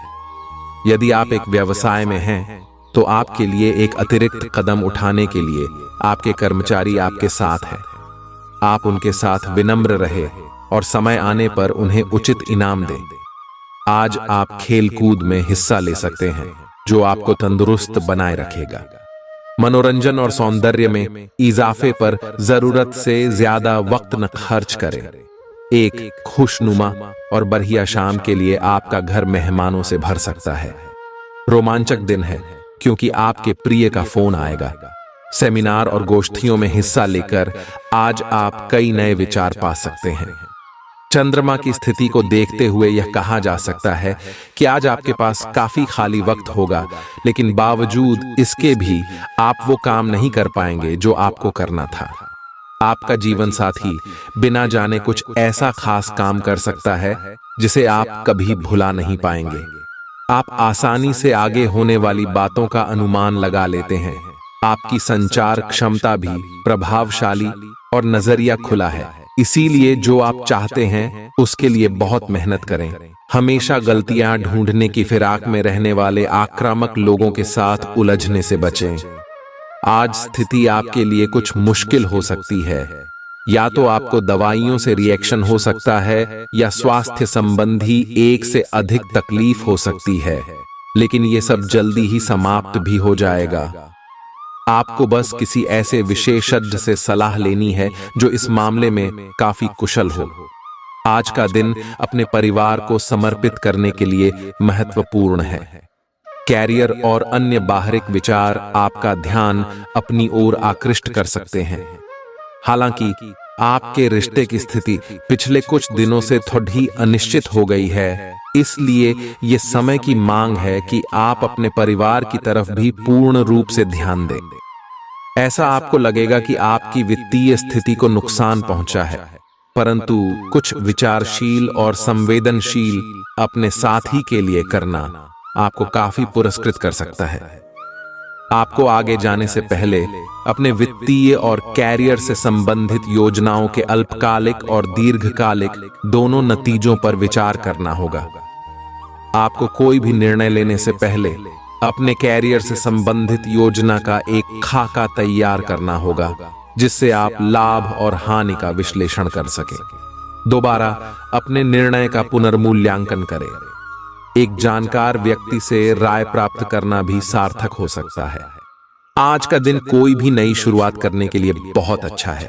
यदि आप एक व्यवसाय में हैं तो आपके लिए एक अतिरिक्त कदम उठाने के लिए आपके कर्मचारी आपके साथ हैं। आप उनके साथ विनम्र रहे और समय आने पर उन्हें उचित इनाम दें। आज आप खेल कूद में हिस्सा ले सकते हैं जो आपको तंदुरुस्त बनाए रखेगा। मनोरंजन और सौंदर्य में इजाफे पर जरूरत से ज्यादा वक्त न खर्च करें। एक खुशनुमा और बढ़िया शाम के लिए आपका घर मेहमानों से भर सकता है। रोमांचक दिन है क्योंकि आपके प्रिय का फोन आएगा। सेमिनार और गोष्ठियों में हिस्सा लेकर आज आप कई नए विचार पा सकते हैं। चंद्रमा की स्थिति को देखते हुए यह कहा जा सकता है कि आज आपके पास काफी खाली वक्त होगा, लेकिन बावजूद इसके भी आप वो काम नहीं कर पाएंगे जो आपको करना था। आपका जीवन साथी बिना जाने कुछ ऐसा खास काम कर सकता है जिसे आप कभी भुला नहीं पाएंगे। आप आसानी से आगे होने वाली बातों का अनुमान लगा लेते हैं। आपकी संचार क्षमता भी प्रभावशाली और नजरिया खुला है, इसीलिए जो आप चाहते हैं उसके लिए बहुत मेहनत करें। हमेशा गलतियां ढूंढने की फिराक में रहने वाले आक्रामक लोगों के साथ उलझने से बचें। आज स्थिति आपके लिए कुछ मुश्किल हो सकती है। या तो आपको दवाइयों से रिएक्शन हो सकता है या स्वास्थ्य संबंधी एक से अधिक तकलीफ हो सकती है, लेकिन ये सब जल्दी ही समाप्त भी हो जाएगा। आपको बस किसी ऐसे विशेषज्ञ से सलाह लेनी है जो इस मामले में काफी कुशल हो। आज का दिन अपने परिवार को समर्पित करने के लिए महत्वपूर्ण है। कैरियर और अन्य बाहरिक विचार आपका ध्यान अपनी ओर आकृष्ट कर सकते हैं। हालांकि आपके रिश्ते की स्थिति पिछले कुछ दिनों से थोड़ी अनिश्चित हो गई है, इसलिए ये समय की मांग है कि आप अपने परिवार की तरफ भी पूर्ण रूप से ध्यान दें। ऐसा आपको लगेगा कि आपकी वित्तीय स्थिति को नुकसान पहुंचा है, परंतु कुछ विचारशील और संवेदनशील अपने साथी के लिए करना आपको काफी पुरस्कृत कर सकता है। आपको आगे जाने से पहले अपने वित्तीय और कैरियर से संबंधित योजनाओं के अल्पकालिक और दीर्घकालिक दोनों नतीजों पर विचार करना होगा। आपको कोई भी निर्णय लेने से पहले अपने कैरियर से संबंधित योजना का एक खाका तैयार करना होगा। जिससे आप लाभ और हानि का विश्लेषण कर सकें। दोबारा अपने निर्णय का पुनर्मूल्यांकन करें। एक जानकार व्यक्ति से राय प्राप्त करना भी सार्थक हो सकता है। आज का दिन कोई भी नई शुरुआत करने के लिए बहुत अच्छा है।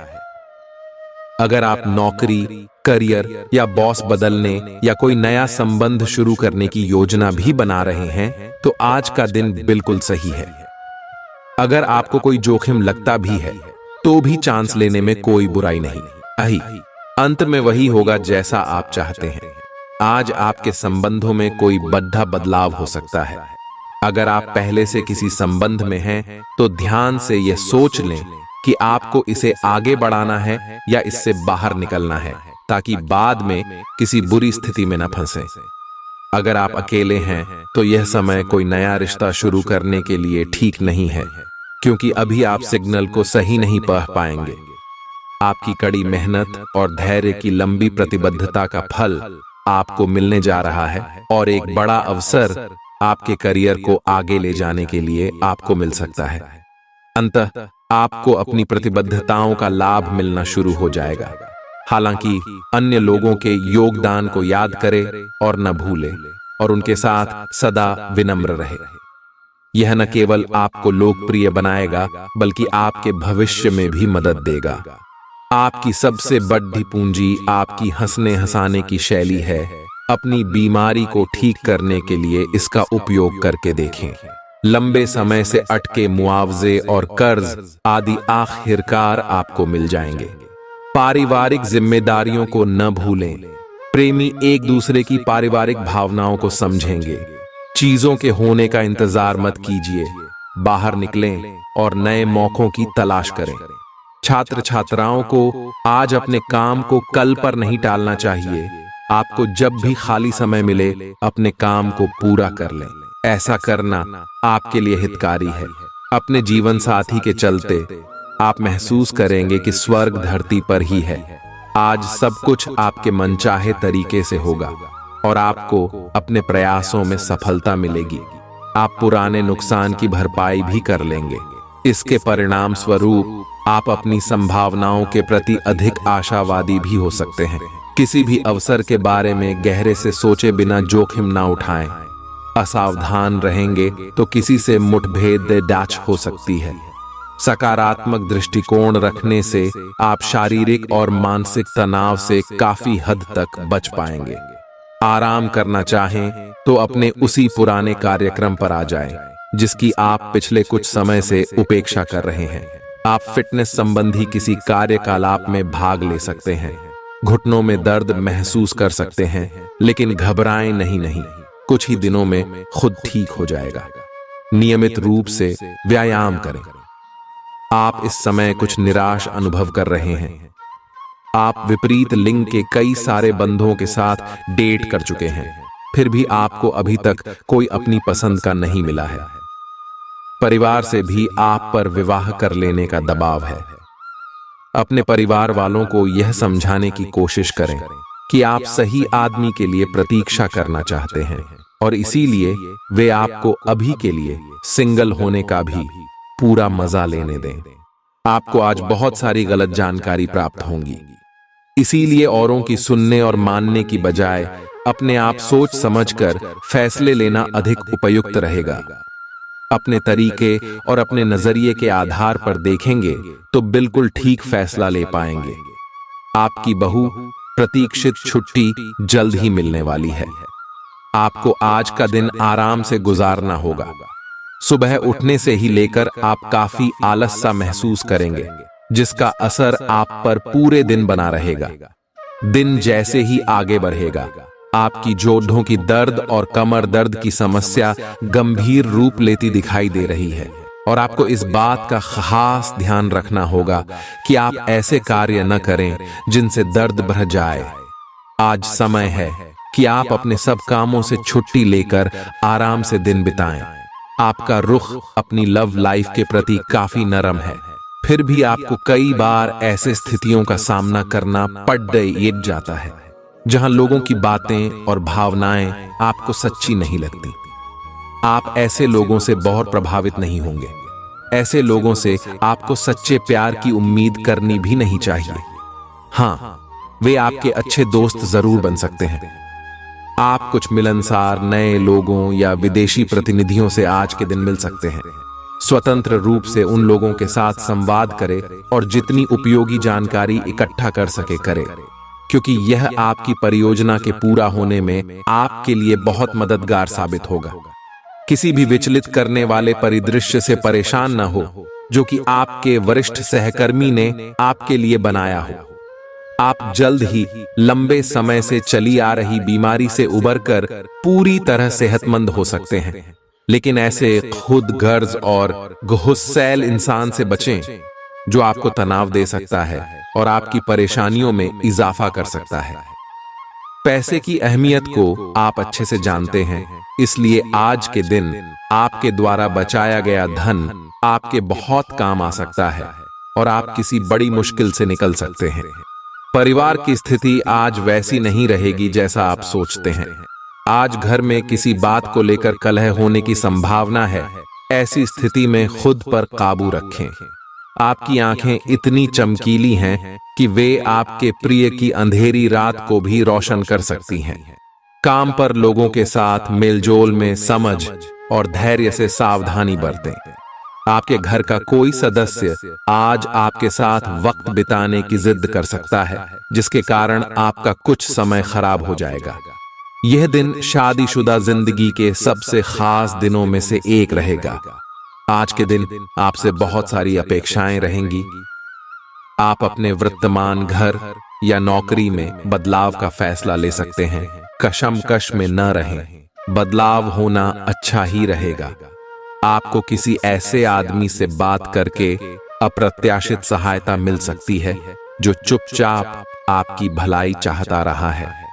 अगर आप नौकरी, करियर या बॉस बदलने या कोई नया संबंध शुरू करने की योजना भी बना रहे हैं तो आज का दिन बिल्कुल सही है। अगर आपको कोई जोखिम लगता भी है तो भी चांस लेने में कोई बुराई नहीं। अंत में वही होगा जैसा आप चाहते हैं। आज आपके संबंधों में कोई बड़ा बदलाव हो सकता है। अगर आप पहले से किसी संबंध में हैं तो ध्यान से यह सोच लें कि आपको इसे आगे बढ़ाना है या इससे बाहर निकलना है, ताकि बाद में किसी बुरी स्थिति में न फंसे। अगर आप अकेले हैं तो यह समय कोई नया रिश्ता शुरू करने के लिए ठीक नहीं है, क्योंकि अभी आप सिग्नल को सही नहीं पढ़ पाएंगे। आपकी कड़ी मेहनत और धैर्य की लंबी प्रतिबद्धता का फल आपको मिलने जा रहा है और एक बड़ा अवसर आपके करियर को आगे ले जाने के लिए आपको मिल सकता है। अंततः आपको अपनी प्रतिबद्धताओं का लाभ मिलना शुरू हो जाएगा। हालांकि अन्य लोगों के योगदान को याद करें और न भूलें और उनके साथ सदा विनम्र रहे। यह न केवल आपको लोकप्रिय बनाएगा बल्कि आपके भविष्य में भी मदद देगा। आपकी सबसे बड़ी पूंजी आपकी हंसने हंसाने की शैली है। अपनी बीमारी को ठीक करने के लिए इसका उपयोग करके देखें। लंबे समय से अटके मुआवजे और कर्ज आदि आखिरकार आपको मिल जाएंगे। पारिवारिक जिम्मेदारियों को न भूलें। प्रेमी एक दूसरे की पारिवारिक भावनाओं को समझेंगे। चीजों के होने का इंतजार मत कीजिए, बाहर निकलें और नए मौकों की तलाश करें। छात्र छात्राओं को आज अपने काम को कल पर नहीं टालना चाहिए। आपको जब भी खाली समय मिले अपने काम को पूरा कर लें। ऐसा करना आपके लिए हितकारी है। अपने जीवन साथी के चलते आप महसूस करेंगे कि स्वर्ग धरती पर ही है। आज सब कुछ आपके मनचाहे तरीके से होगा और आपको अपने प्रयासों में सफलता मिलेगी। आप पुराने नुकसान की भरपाई भी कर लेंगे। इसके परिणाम स्वरूप आप अपनी संभावनाओं के प्रति अधिक आशावादी भी हो सकते हैं। किसी भी अवसर के बारे में गहरे से सोचे बिना जोखिम ना उठाएं। असावधान रहेंगे तो किसी से मुठभेड़ डाच हो सकती है। सकारात्मक दृष्टिकोण रखने से आप शारीरिक और मानसिक तनाव से काफी हद तक बच पाएंगे। आराम करना चाहें तो अपने उसी पुराने कार्यक्रम पर आ जाएं, जिसकी आप पिछले कुछ समय से उपेक्षा कर रहे हैं। आप फिटनेस संबंधी किसी कार्यकलाप में भाग ले सकते हैं। घुटनों में दर्द महसूस कर सकते हैं, लेकिन घबराएं नहीं, कुछ ही दिनों में खुद ठीक हो जाएगा। नियमित रूप से व्यायाम करें। आप इस समय कुछ निराश अनुभव कर रहे हैं। आप विपरीत लिंग के कई सारे बंधुओं के साथ डेट कर चुके हैं, फिर भी आपको अभी तक कोई अपनी पसंद का नहीं मिला है। परिवार से भी आप पर विवाह कर लेने का दबाव है। अपने परिवार वालों को यह समझाने की कोशिश करें कि आप सही आदमी के लिए प्रतीक्षा करना चाहते हैं और इसीलिए वे आपको अभी के लिए सिंगल होने का भी पूरा मजा लेने दें। आपको आज बहुत सारी गलत जानकारी प्राप्त होंगी, इसीलिए औरों की सुनने और मानने की बजाय अपने आप सोच समझकर फैसले लेना अधिक उपयुक्त रहेगा। अपने तरीके और अपने नजरिए के आधार पर देखेंगे तो बिल्कुल ठीक फैसला ले पाएंगे। आपकी बहु प्रतीक्षित छुट्टी जल्द ही मिलने वाली है। आपको आज का दिन आराम से गुजारना होगा। सुबह उठने से ही लेकर आप काफी आलस सा महसूस करेंगे, जिसका असर आप पर पूरे दिन बना रहेगा। दिन जैसे ही आगे बढ़ेगा, आपकी जोड़ों की दर्द और कमर दर्द की समस्या गंभीर रूप लेती दिखाई दे रही है और आपको इस बात का खास ध्यान रखना होगा कि आप ऐसे कार्य न करें जिनसे दर्द बढ़ जाए। आज समय है कि आप अपने सब कामों से छुट्टी लेकर आराम से दिन बिताएं। आपका रुख अपनी लव लाइफ के प्रति काफी नरम है, फिर भी आपको कई बार ऐसे स्थितियों का सामना करना पड़ जाता है जहां लोगों की बातें और भावनाएं आपको सच्ची नहीं लगती। आप ऐसे लोगों से बहुत प्रभावित नहीं होंगे। ऐसे लोगों से आपको सच्चे प्यार की उम्मीद करनी भी नहीं चाहिए। हाँ, वे आपके अच्छे दोस्त जरूर बन सकते हैं। आप कुछ मिलनसार नए लोगों या विदेशी प्रतिनिधियों से आज के दिन मिल सकते हैं। स्वतंत्र रूप से उन लोगों के साथ संवाद करें और जितनी उपयोगी जानकारी इकट्ठा कर सके करें, क्योंकि यह आपकी परियोजना के पूरा होने में आपके लिए बहुत मददगार साबित होगा। किसी भी विचलित करने वाले परिदृश्य से परेशान न हो जो कि आपके वरिष्ठ सहकर्मी ने आपके लिए बनाया हो। आप जल्द ही लंबे समय से चली आ रही बीमारी से उबरकर पूरी तरह सेहतमंद हो सकते हैं, लेकिन ऐसे खुद गर्ज और गुस्सैल इंसान से बचें जो आपको तनाव दे सकता है और आपकी परेशानियों में इजाफा कर सकता है। पैसे की अहमियत को आप अच्छे से जानते हैं, इसलिए आज के दिन आपके द्वारा बचाया गया धन आपके बहुत काम आ सकता है और आप किसी बड़ी मुश्किल से निकल सकते हैं। परिवार की स्थिति आज वैसी नहीं रहेगी जैसा आप सोचते हैं। आज घर में किसी बात को लेकर कलह होने की संभावना है। ऐसी स्थिति में खुद पर काबू रखें। आपकी आंखें इतनी चमकीली हैं कि वे आपके प्रिय की अंधेरी रात को भी रोशन कर सकती हैं। काम पर लोगों के साथ मेलजोल में समझ और धैर्य से सावधानी बरतें। आपके घर का कोई सदस्य आज आपके साथ वक्त बिताने की जिद कर सकता है, जिसके कारण आपका कुछ समय खराब हो जाएगा। यह दिन शादीशुदा जिंदगी के सबसे खास दिनों में से एक रहेगा। आज के दिन आपसे बहुत सारी अपेक्षाएं रहेंगी। आप अपने वर्तमान घर या नौकरी में बदलाव का फैसला ले सकते हैं। कशमकश में न रहें, बदलाव होना अच्छा ही रहेगा। आपको किसी ऐसे आदमी से बात करके अप्रत्याशित सहायता मिल सकती है जो चुपचाप आपकी भलाई चाहता रहा है।